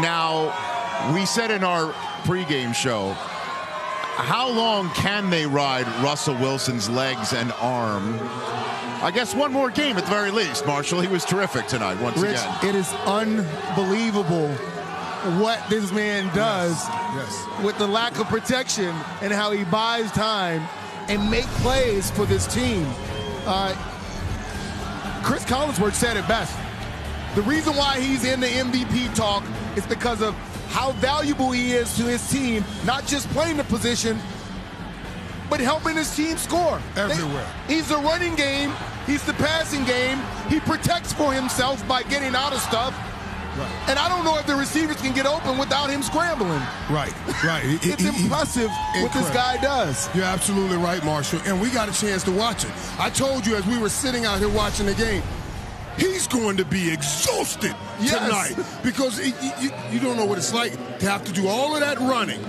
Now, we said in our pregame show, how long can they ride Russell Wilson's legs and arm? I guess one more game at the very least, Marshall. He was terrific tonight once again. It is unbelievable what this man does with the lack of protection and how he buys time and make plays for this team. Chris Collinsworth said it best. The reason why he's in the MVP talk is because of how valuable he is to his team, not just playing the position, but helping his team score. Everywhere. He's the running game. He's the passing game. He protects for himself by getting out of stuff. Right. And I don't know if the receivers can get open without him scrambling. Right. It's impressive what this guy does. You're absolutely right, Marshall. And we got a chance to watch it. I told you as we were sitting out here watching the game, he's going to be exhausted tonight because you don't know what it's like to have to do all of that running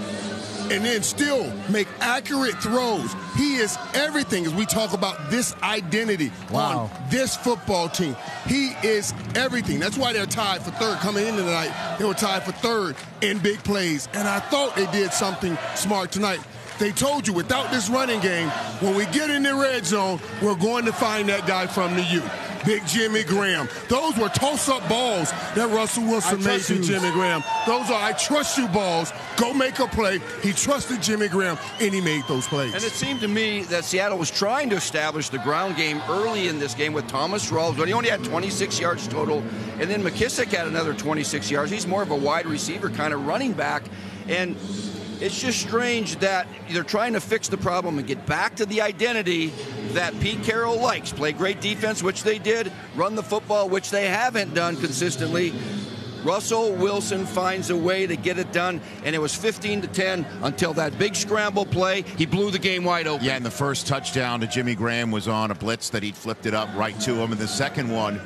and then still make accurate throws. He is everything as we talk about this identity on this football team. He is everything. That's why they're tied for third. Coming into tonight, they were tied for third in big plays. And I thought they did something smart tonight. They told you, without this running game, when we get in the red zone, we're going to find that guy from the U. Big Jimmy Graham. Those were toss-up balls that Russell Wilson made to Jimmy Graham. Those are I trust you balls. Go make a play. He trusted Jimmy Graham, and he made those plays. And it seemed to me that Seattle was trying to establish the ground game early in this game with Thomas Rawls, but he only had 26 yards total. And then McKissick had another 26 yards. He's more of a wide receiver kind of running back. And it's just strange that they're trying to fix the problem and get back to the identity that Pete Carroll likes. Play great defense, which they did. Run the football, which they haven't done consistently. Russell Wilson finds a way to get it done, and it was 15-10 until that big scramble play. He blew the game wide open. Yeah, and the first touchdown to Jimmy Graham was on a blitz that he'd flipped it up right to him. And the second one,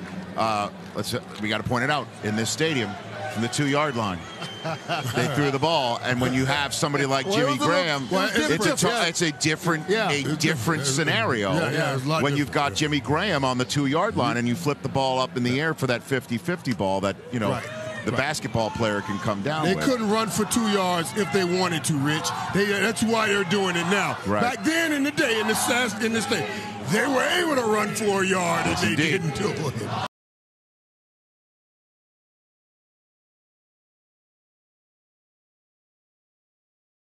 we got to point it out, in this stadium, from the 2-yard line. They threw the ball, and when you have somebody like Jimmy Graham, it's a different scenario. When you've got Jimmy Graham on the 2-yard line and you flip the ball up in the air for that 50-50 ball that, you know, the basketball player can come down with. They couldn't run for 2 yards if they wanted to, Rich. That's why they're doing it now. Back then in the day, in this day, they were able to run for a yard, and they didn't do it.